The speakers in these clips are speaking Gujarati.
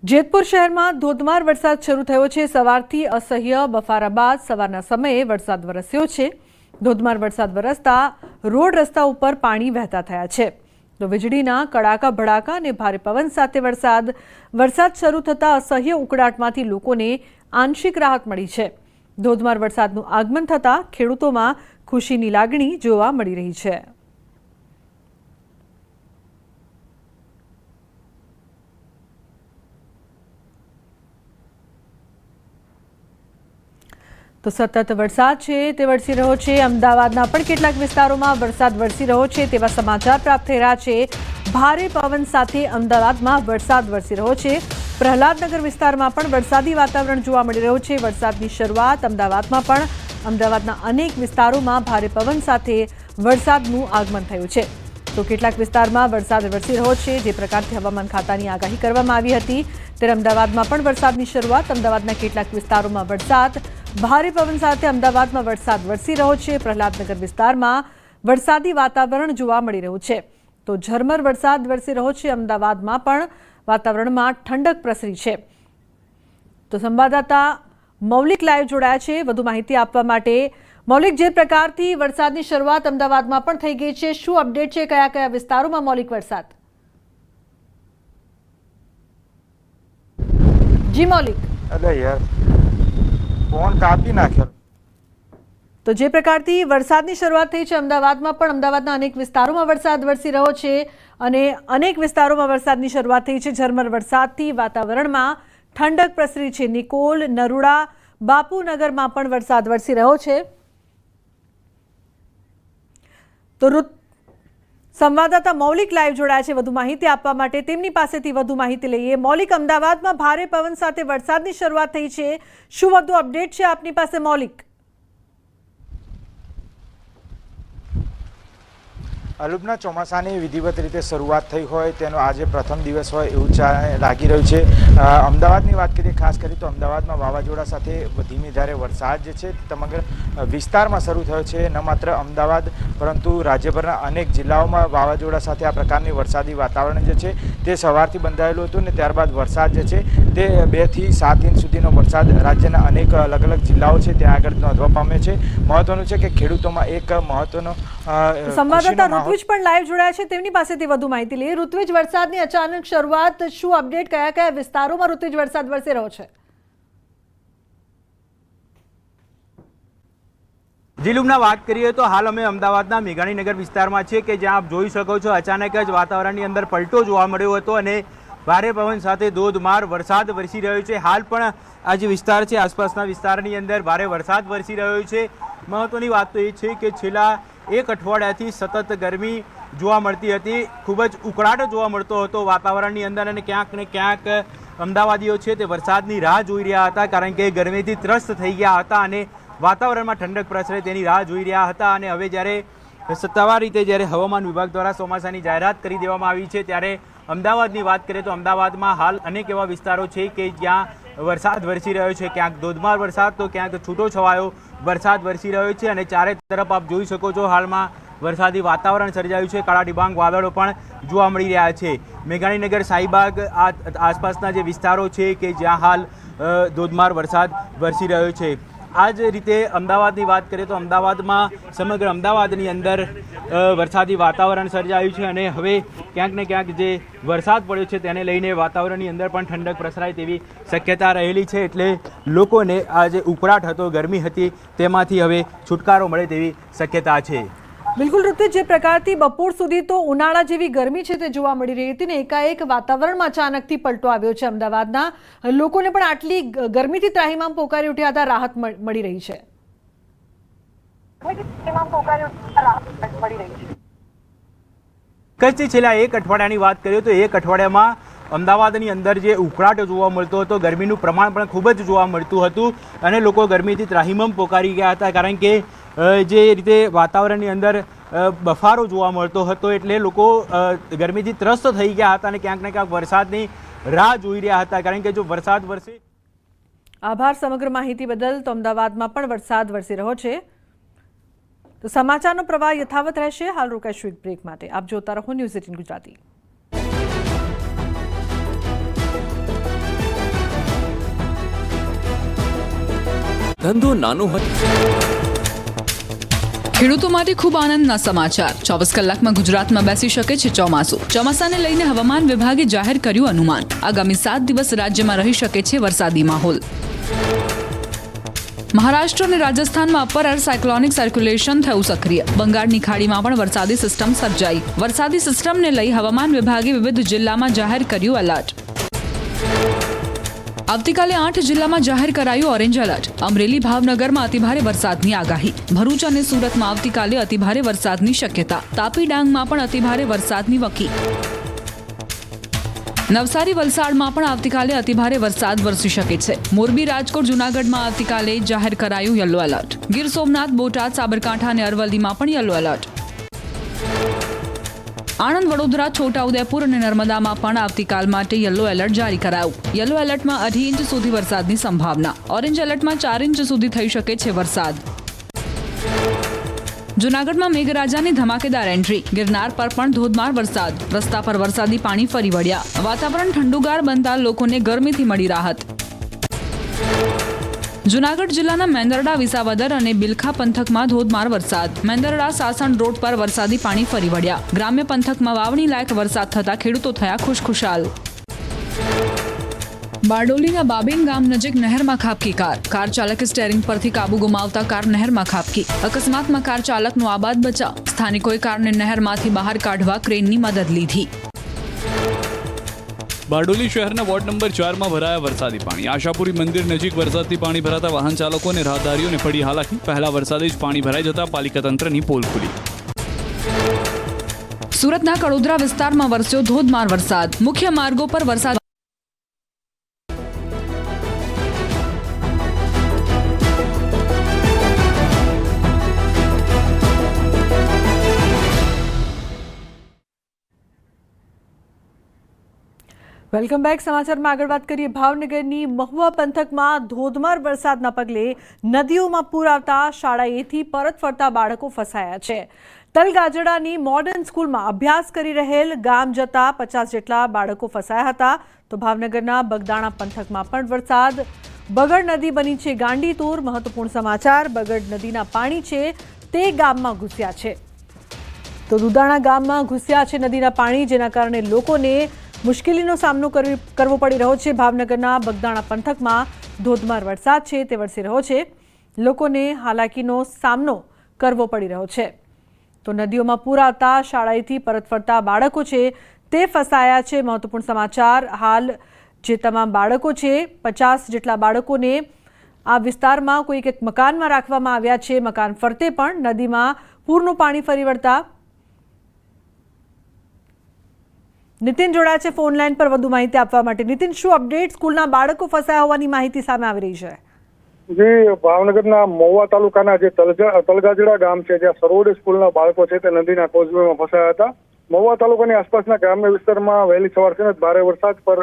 જેતપુર શહેરમાં ધોધમાર વરસાદ શરૂ થયો છે। સવારથી અસહ્ય બફારા બાદ સવારના સમયે વરસાદ વરસ્યો છે। ધોધમાર વરસાદ વરસતા રોડ રસ્તા ઉપર પાણી વહેતા થયા છે। તો વીજળીના કડાકા ભડાકા અને ભારે પવન સાથે વરસાદ શરૂ થતા અસહ્ય ઉકળાટમાંથી લોકોને આંશિક રાહત મળી છે। ધોધમાર વરસાદનું આગમન થતાં ખેડૂતોમાં ખુશીની લાગણી જોવા મળી રહી છે। તો સતત વરસાદ છે તે વરસી રહ્યો છે। અમદાવાદના પણ કેટલાક વિસ્તારોમાં વરસાદ વરસી રહ્યો છે તેવા સમાચાર પ્રાપ્ત થઈ રહ્યા છે। ભારે પવન સાથે અમદાવાદમાં વરસાદ વરસી રહ્યો છે। પ્રહલાદનગર વિસ્તારમાં પણ વરસાદી વાતાવરણ જોવા મળી રહ્યું છે। વરસાદની શરૂઆત અમદાવાદના અનેક વિસ્તારોમાં ભારે પવન સાથે વરસાદનું આગમન થયું છે। તો કેટલાક વિસ્તારમાં વરસાદ વરસી રહ્યો છે। જે પ્રકારથી હવામાન ખાતાની આગાહી કરવામાં આવી હતી ત્યારે અમદાવાદમાં પણ વરસાદની શરૂઆત। અમદાવાદના કેટલાક વિસ્તારોમાં વરસાદ, ભારે પવન સાથે અમદાવાદમાં વરસાદ વરસી રહ્યો છે। પ્રહલાદનગર વિસ્તારમાં વરસાદી વાતાવરણ જોવા મળી રહ્યું છે। તો ઝરમર વરસાદ વરસી રહ્યો છે। અમદાવાદમાં પણ વાતાવરણમાં ઠંડક પ્રસરી છે। તો સંવાદદાતા મૌલિક લાઈવ જોડાયા છે વધુ માહિતી આપવા માટે। મૌલિક, જે પ્રકારથી વરસાદની શરૂઆત અમદાવાદમાં પણ થઈ ગઈ છે, શું અપડેટ છે? કયા કયા વિસ્તારોમાં મૌલિક વરસાદ? જી મૌલિક। અરે યાર, ફોન કાપી નાખ્યો। તો જે પ્રકારથી વરસાદની શરૂઆત થઈ છે અમદાવાદમાં પણ અમદાવાદના અનેક વિસ્તારોમાં વરસાદ વરસી રહ્યો છે અને અનેક વિસ્તારોમાં વરસાદની શરૂઆત થઈ છે। ઝરમર વરસાદથી વાતાવરણમાં ઠંડક પ્રસરી છે। નિકોલ, નરોડા, બાપુનગરમાં પણ વરસાદ વરસી રહ્યો છે। તો સંવાદદાતા મૌલિક લાઈવ જોડાયા છે વધુ માહિતી આપવા માટે। તેમની પાસેથી વધુ માહિતી લઈએ। મૌલિક, અમદાવાદમાં ભારે પવન સાથે વરસાદની શરૂઆત થઈ છે, શું વધુ અપડેટ છે આપની પાસે મૌલિક? અલુબના ચોમાસાની વિધિવત રીતે શરૂઆત થઈ હોય તેનો આજે પ્રથમ દિવસ હોય એવું લાગી રહ્યું છે। અમદાવાદની વાત કરીએ, ખાસ કરી તો અમદાવાદમાં વાવાઝોડા સાથે ધીમી ધારે વરસાદ જે છે સમગ્ર વિસ્તારમાં શરૂ થયો છે। ન માત્ર અમદાવાદ પરંતુ રાજ્યભરના અનેક જિલ્લાઓમાં વાવાઝોડા સાથે આ પ્રકારની વરસાદી વાતાવરણ જે છે તે સવારથી બંધાયેલું હતું ને ત્યારબાદ વરસાદ જે છે તે 2 થી 7 ઇંચ સુધીનો વરસાદ રાજ્યના અનેક અલગ અલગ જિલ્લાઓ છે ત્યાં આગળ નોંધવા પામ્યો છે। મહત્વનું છે કે ખેડૂતોમાં એક મહત્વનો સંવાદદાતા ઋત્વિજ પણ લાઈવ જોડાયા છે, તેમની પાસેથી વધુ માહિતી લઈએ। ઋત્વિજ, વરસાદની અચાનક શરૂઆત, શું અપડેટ? કયા કયા વિસ્તારોમાં ઋત્વિજ વરસાદ વરસી રહ્યો છે? જીલુમના વાત કરીએ તો હાલ અમે અમદાવાદના મેઘાણીનગર વિસ્તારમાં છે કે જ્યાં આપ જોઈ શકો છો અચાનક જ વાતાવરણની અંદર પલટો જોવા મળ્યો હતો અને ભારે પવન સાથે ધોધમાર વરસાદ વરસી રહ્યો છે। હાલ પણ આ જે વિસ્તાર છે આસપાસના વિસ્તારની અંદર ભારે વરસાદ વરસી રહ્યો છે। મહત્વની વાત તો એ છે કે છેલ્લા 1 અઠવાડિયાથી સતત ગરમી જોવા મળતી હતી, ખૂબ જ ઉકળાટ જોવા મળતો હતો વાતાવરણની અંદર અને ક્યાંક ને ક્યાંક અમદાવાદીઓ છે તે વરસાદની રાહ જોઈ રહ્યા હતા કારણ કે ગરમીથી ત્રસ્ત થઈ ગયા હતા અને વાતાવરણમાં ઠંડક પ્રસરે તેની રાહ જોઈ રહ્યા હતા। અને હવે જ્યારે સત્તાવાર રીતે જ્યારે હવામાન વિભાગ દ્વારા ચોમાસાની જાહેરાત કરી દેવામાં આવી છે ત્યારે અમદાવાદની વાત કરીએ તો અમદાવાદમાં હાલ અનેક એવા વિસ્તારો છે કે જ્યાં વરસાદ વરસી રહ્યો છે। ક્યાંક ધોધમાર વરસાદ તો ક્યાંક છૂટો છવાયો વરસાદ વરસી રહ્યો છે અને ચારે તરફ આપ જોઈ શકો છો હાલમાં વરસાદી વાતાવરણ સર્જાયું છે। કાળા ડિબાંગ વાદળો પણ જોવા મળી રહ્યા છે। મેઘાણીનગર, શાહીબાગ આસપાસના જે વિસ્તારો છે કે જ્યાં હાલ ધોધમાર વરસાદ વરસી રહ્યો છે। આ જ રીતે અમદાવાદની વાત કરીએ તો અમદાવાદમાં સમગ્ર અમદાવાદની અંદર વરસાદી વાતાવરણ સર્જાયું છે અને હવે ક્યાંક ને ક્યાંક જે વરસાદ પડ્યો છે તેને લઈને વાતાવરણની અંદર પણ ઠંડક પ્રસરાય તેવી શક્યતા રહેલી છે। એટલે લોકોને આ જે ઉકળાટ હતો, ગરમી હતી તેમાંથી હવે છુટકારો મળે તેવી શક્યતા છે। બિલકુલ ઋત્વિજ, જે પ્રકારથી બપોર સુધી તો ઉનાળા જેવી ગરમી છે તે જોવા મળી રહી હતી ને એકાએક વાતાવરણમાં અચાનકથી પલટો આવ્યો છે। અમદાવાદના લોકોને પણ આટલી ગરમીથી ત્રાહિમામ પોકારી ઉઠ્યા હતા, રાહત મળી રહી છે। કચ્છથી છેલ્લા 1 અઠવાડિયાની વાત કરીએ તો 1 અઠવાડિયામાં અમદાવાદની અંદર જે ઉકળાટ જોવા મળતો હતો, ગરમીનું પ્રમાણ પણ ખૂબ જ જોવા મળતું હતું અને લોકો ગરમીથી ત્રાહિમામ પોકારી ગયા હતા કારણ કે જે રીતે વાતાવરણની અંદર બફારો જોવા મળતો હતો એટલે લોકો ગરમીથી ત્રસ્ત થઈ ગયા હતા અને ક્યાંક ને ક્યાંક વરસાદની રાહ જોઈ રહ્યા હતા કારણ કે જો વરસાદ વરસે। આભાર સમગ્ર માહિતી બદલ। તો અમદાવાદમાં પણ વરસાદ વરસી રહ્યો છે। તો સમાચારનો પ્રવાહ યથાવત રહેશે। હાલ રોકાઈશું એક બ્રેક માટે। આપ જોતા રહો ન્યૂઝ 18 ગુજરાતી। ધંધો નાનો હતો। ખેડૂતો માટે ખૂબ આનંદના સમાચાર। 24 કલાકમાં ગુજરાતમાં બેસી શકે છે ચોમાસું। ચોમાસાને લઈને હવામાન વિભાગે જાહેર કર્યું અનુમાન। આગામી 7 દિવસ રાજ્યમાં રહી શકે છે વરસાદી માહોલ। મહારાષ્ટ્ર અને રાજસ્થાનમાં અપર એર સાયક્લોનિક સર્ક્યુલેશન થયું સક્રિય। બંગાળની ખાડીમાં પણ વરસાદી સિસ્ટમ સર્જાઈ। વરસાદી સિસ્ટમને લઈ હવામાન વિભાગે વિવિધ જિલ્લામાં જાહેર કર્યું એલર્ટ। આવતીકાલે 8 જિલ્લામાં જાહેર કરાયું ઓરેન્જ એલર્ટ। અમરેલી ભાવનગરમાં અતિભારે વરસાદની આગાહી। ભરૂચ અને સુરતમાં આવતીકાલે અતિભારે વરસાદની શક્યતા। તાપી ડાંગમાં પણ અતિભારે વરસાદની વકી। નવસારી વલસાડમાં પણ આવતીકાલે અતિભારે વરસાદ વરસી શકે છે। મોરબી રાજકોટ જૂનાગઢમાં આવતીકાલે જાહેર કરાયું યલો એલર્ટ। ગીર સોમનાથ બોટાદ સાબરકાંઠા અને અરવલ્લીમાં પણ યલો એલર્ટ। આણંદ વડોદરા છોટાઉદેપુર અને નર્મદામાં પણ આવતીકાલ માટે યલો એલર્ટ જારી કરાયું। યલો એલર્ટમાં 2.5 ઇંચ સુધી વરસાદની સંભાવના। ઓરેન્જ એલર્ટમાં 4 ઇંચ સુધી થઈ શકે છે વરસાદ। જૂનાગઢમાં મેઘરાજાની ધમાકેદાર એન્ટ્રી। ગિરનાર પર પણ ધોધમાર વરસાદ। રસ્તા પર વરસાદી પાણી ફરી વળ્યા। વાતાવરણ ઠંડુગાર બનતા લોકોને ગરમીથી મળી રાહત। જૂનાગઢ જિલ્લાના મેંદરડા વિસાવદર અને બિલખા પંથકમાં ધોધમાર વરસાદ। મેંદરડા સાસણ રોડ પર વરસાદી પાણી ફરી વળ્યા। ગ્રામ્ય પંથકમાં વાવણી લાયક વરસાદ થતા ખેડૂતો થયા ખુશખુશાલ। બારડોલીના બાબેન ગામ નજીક નહેરમાં ખાબકી કાર ચાલકે સ્ટેરિંગ પરથી કાબુ ગુમાવતા કાર નહેરમાં ખાબકી। અકસ્માતમાં કાર ચાલકનો આબાદ બચાવ। સ્થાનિકોએ કારને નહેરમાંથી બહાર કાઢવા ક્રેનની મદદ લીધી। બારડોલી શહેરના વોર્ડ નંબર 4 માં ભરાયા વરસાદી પાણી। આશાપુરી મંદિર નજીક વરસાદથી પાણી ભરાતા વાહન ચાલકો અને રાહદારીઓને પડી હાલાકી। પહેલા વરસાદે જ પાણી ભરાઈ જતા પાલિકા તંત્રની પોલ ખુલી। સુરતના કડોદરા વિસ્તારમાં વરસ્યો ધોધમાર વરસાદ। મુખ્ય માર્ગો પર વરસાદ। Welcome back. સમાચારમાં આગળ વાત કરીએ। ભાવનગરની મહુવા પંથકમાં ધોધમાર વરસાદના પગલે નદીઓમાં પૂર આવતા શાળાએથી પરત ફરતા બાળકો ફસાયા છે। તલગાજડાની મોડર્ન સ્કૂલમાં અભ્યાસ કરી રહેલ ગામ જતા 50 જેટલા બાળકો ફસાયા હતા। તો ભાવનગરના બગદાણા પંથકમાં પણ વરસાદ। બગડ નદી બની છે ગાંડીતુર। મહત્વપૂર્ણ સમાચાર, બગડ નદીના પાણી છે તે ગામમાં ઘૂસ્યા છે। તો દુધાણા ગામમાં ઘૂસ્યા છે નદીના પાણી, જેના કારણે લોકોને મુશ્કેલીનો સામનો કરવો પડી રહ્યો છે। ભાવનગરના બગદાણા પંથકમાં ધોધમાર વરસાદ છે તે વરસી રહ્યો છે। લોકોને હાલાકીનો સામનો કરવો પડી રહ્યો છે। તો નદીઓમાં પૂર આવતા શાળાએથી પરત ફરતા બાળકો છે તે ફસાયા છે। મહત્વપૂર્ણ સમાચાર, હાલ જે તમામ બાળકો છે 50 જેટલા બાળકોને આ વિસ્તારમાં કોઈ એક મકાનમાં રાખવામાં આવ્યા છે। મકાન ફરતે પણ નદીમાં પૂરનું પાણી ફરી વળતા नितिन जोड़ा है फोन लाइन पर વધુ માહિતી આપવા માટે। नितिन, શું અપડેટ? સ્કૂલના બાળકો ફસાયા હોવાની માહિતી સામે આવી રહી છે। જી, ભાવનગરના મહુવા તાલુકાના જે તલગાજડા ગામ છે, જ્યાં સરોવર સ્કૂલના બાળકો છે તે નદીના કોઝવેમાં ફસાયા હતા। મહુવા તાલુકાની આસપાસના ગ્રામ્ય વિસ્તારમાં વહેલી સવારથી જ ભારે વરસાદ પર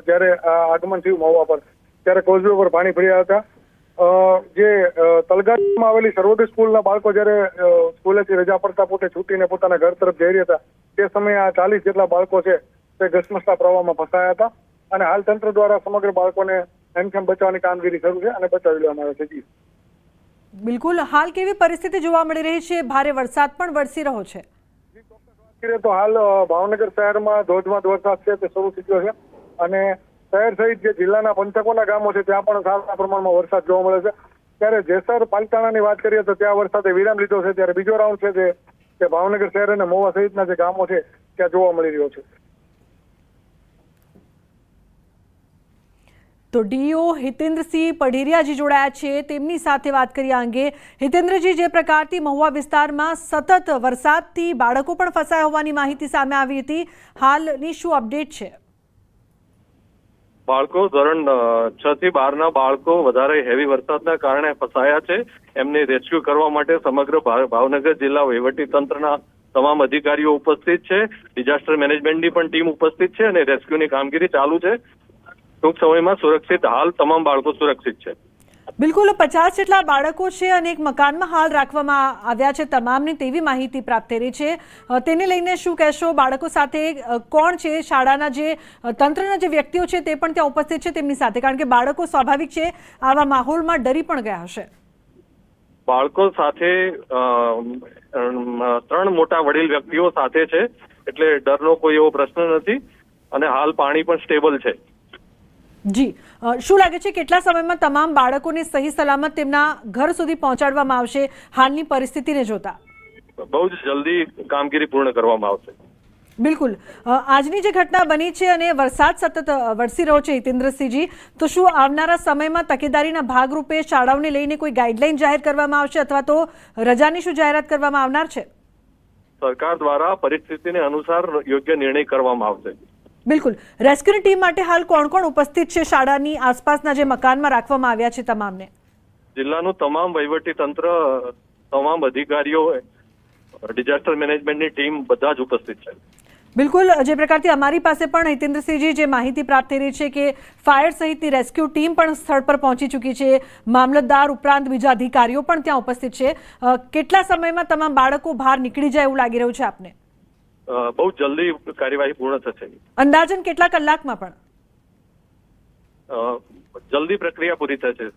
જ્યારે આગમન થયું મહુવા પર, ત્યારે કોઝવે પર પાણી ભર્યા હતા। જે તલગાજડામાં આવેલી સરોવર સ્કૂલના બાળકો જ્યારે સ્કૂલેથી રજા પડતા પોતે છૂટીને પોતાના ઘર તરફ જઈ રહ્યા હતા, તે સમયે આ 40 જેટલા બાળકો છે તે ઘસમસતા પ્રવાહમાં ફસાયા હતા। અને હાલ તંત્ર દ્વારા સમગ્ર બાળકોને હેમખેમ બચાવવાની કામગીરી શરૂ છે અને બચાવી લેવામાં આવે છે। બિલકુલ, હાલ કેવી પરિસ્થિતિ જોવા મળી રહી છે? ભારે વરસાદ પણ વરસી રહ્યો છે। તો હાલ ભાવનગર શહેરમાં ધોધમાર વરસાદ છે તે શરૂ થઈ ગયો છે અને શહેર સહિત જે જિલ્લાના પંથકોના ગામો છે ત્યાં પણ સારા પ્રમાણમાં વરસાદ જોવા મળે છે। ત્યારે જેસર પાલિતાણાની વાત કરીએ તો ત્યાં વરસાદે વિરામ લીધો છે, ત્યારે બીજો રાઉન્ડ છે તે ભાવનગર શહેર અને મહુવા સહિતના જે ગામો છે ત્યાં જોવા મળી રહ્યો છે। તો ડીઓ હિતેન્દ્રસિંહ પઢેરિયાજી જોડાયા છે, તેમની સાથે વાત કરી આ અંગે। હિતેન્દ્રજી, જે પ્રકારથી મહુવા વિસ્તારમાં સતત વરસાદથી બાળકો પણ ફસાયા હોવાની માહિતી સામે આવી હતી, હાલની શું અપડેટ છે? બાળકો ધોરણ 6 થી 12 ના બાળકો વધારે હેવી વરસાદના કારણે ફસાયા છે। એમને રેસ્ક્યુ કરવા માટે સમગ્ર ભાવનગર જિલ્લા વહીવટી તંત્રના તમામ અધિકારીઓ ઉપસ્થિત છે। ડિઝાસ્ટર મેનેજમેન્ટની પણ ટીમ ઉપસ્થિત છે અને રેસ્ક્યુની કામગીરી ચાલુ છે। ટૂંક સમયમાં સુરક્ષિત, હાલ તમામ બાળકો સુરક્ષિત છે। બિલકુલ 50 જેટલા બાળકો છે અને એક મકાનમાં હાલ રાખવામાં આવ્યા છે તમામને, તેવી માહિતી પ્રાપ્ત થઈ રહી છે. તેને લઈને શું કહેશો? બાળકો સાથે કોણ છે? શાળાના જે તંત્રના જે વ્યક્તિઓ છે તે પણ ત્યાં ઉપસ્થિત છે તેમની સાથે, કારણ કે બાળકો સ્વાભાવિક છે આવા માહોલમાં ડરી પણ ગયા હશે. બાળકો સાથે 3 મોટા વડીલ વ્યક્તિઓ સાથે છે, એટલે ડરનો કોઈ એવો પ્રશ્ન નથી અને હાલ પાણી પણ સ્ટેબલ છે. જી, શું લાગે છે કેટલા સમયમાં તમામ બાળકોને સહી સલામત તેમના ઘર સુધી પહોંચાડવામાં આવશે હાલની પરિસ્થિતિને જોતા? બહુ જ જલ્દી કામગીરી પૂર્ણ કરવામાં આવશે. બિલકુલ. આજની જે ઘટના બની છે અને વરસાદ સતત વરસી રહ્યો છે હિતેન્દ્રસિંહજી, તો શું આવનારા સમયમાં તકેદારીના ભાગરૂપે શાળાઓને લઈને કોઈ ગાઈડલાઈન જાહેર કરવામાં આવશે અથવા તો રજાની શું જાહેરાત કરવામાં આવનાર છે? સરકાર દ્વારા પરિસ્થિતિને અનુસાર યોગ્ય નિર્ણય કરવામાં આવશે. બિલકુલ. રેસ્ક્યુની ટીમ માટે હાલ કોણ કોણ ઉપસ્થિત છે શાળાની આસપાસના જે મકાનમાં રાખવામાં આવ્યા છે તમામને? જિલ્લાનું તમામ વહીવટી તંત્ર, તમામ અધિકારીઓ, ડિઝાસ્ટર મેનેજમેન્ટની ટીમ બધા જ ઉપસ્થિત છે. બિલકુલ. જે પ્રકારથી અમારી પાસે પણ હિતેન્દ્રસિંહજી જે માહિતી પ્રાપ્ત થઈ રહી છે કે ફાયર સહિતની રેસ્ક્યુ ટીમ પણ સ્થળ પર પહોંચી ચૂકી છે, મામલતદાર ઉપરાંત બીજા અધિકારીઓ પણ ત્યાં ઉપસ્થિત છે. કેટલા સમયમાં તમામ બાળકો બહાર નીકળી જાય એવું લાગી રહ્યું છે આપને? બહુ જલ્દી કાર્યવાહી પૂર્ણ થશે. અંદાજન કેટલા કલાકમાં? પણ જલ્દી પ્રક્રિયા પૂરી થશે.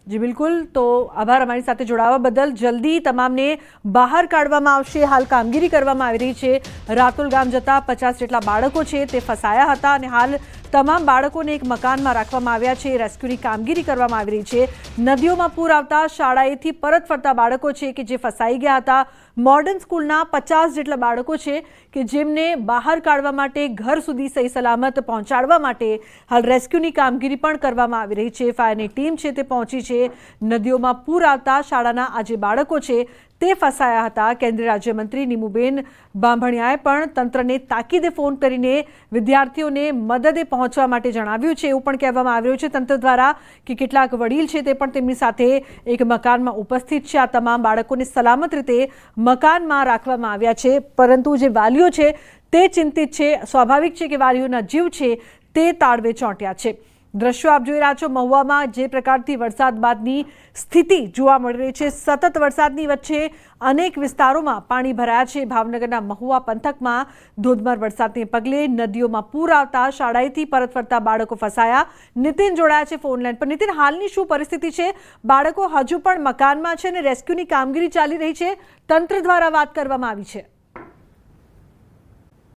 જી બિલકુલ. તો આભાર અમારી સાથે જોડાવા બદલ. જલ્દી તમામને બહાર કાઢવામાં આવશે. હાલ કામગીરી કરવામાં આવી રહી છે. રાતુલ ગામ જતા 50 જેટલા બાળકો છે તે ફસાયા હતા અને હાલ તમામ બાળકોને એક મકાનમાં રાખવામાં આવ્યા છે. રેસ્ક્યુની કામગીરી કરવામાં આવી રહી છે. નદીઓમાં પૂર આવતા શાળાએથી પરત ફરતા બાળકો છે કે જે ફસાઈ ગયા હતા. મોડર્ન સ્કૂલના 50 જેટલા બાળકો છે કે જેમને બહાર કાઢવા માટે, ઘર સુધી સહી સલામત પહોંચાડવા માટે હાલ રેસ્ક્યુની કામગીરી પણ કરવામાં આવી રહી છે. ફાયરની ટીમ છે તે પહોંચી છે. નદીઓમાં પૂર આવતા શાળાના આ જે બાળકો છે તે ફસાયા હતા. કેન્દ્રીય રાજ્યમંત્રી નીમુબેન બાંભણિયાએ પણ તંત્રને તાકીદે ફોન કરીને વિદ્યાર્થીઓને મદદે પહોંચવા માટે જણાવ્યું છે. એવું પણ કહેવામાં આવ્યું છે તંત્ર દ્વારા કે કેટલાક વડીલ છે તે પણ તેમની સાથે એક મકાનમાં ઉપસ્થિત છે. આ તમામ બાળકોને સલામત રીતે મકાનમાં રાખવામાં આવ્યા છે, પરંતુ જે વાલીઓ છે તે ચિંતિત છે. સ્વાભાવિક છે કે વાલીઓના જીવ છે તે તાળવે ચોંટ્યા છે. દ્રશ્યો આપ જોઈ રહ્યા છો. મહુવામાં જે પ્રકારથી વરસાદ બાદની સ્થિતિ જોવા મળી રહી છે. સતત વરસાદની વચ્ચે અનેક વિસ્તારોમાં પાણી ભરાયા છે. ભાવનગરના મહુવા પંથકમાં ધોધમાર વરસાદને પગલે નદીઓમાં પૂર આવતા શાળાએથી પરત ફરતા બાળકો ફસાયા. નીતિન જોડાયા છે ફોન લાઈન પર. નીતિન, હાલની શું પરિસ્થિતિ છે? બાળકો હજુ પણ મકાનમાં છે અને રેસ્ક્યુની કામગીરી ચાલી રહી છે. તંત્ર દ્વારા વાત કરવામાં આવી છે.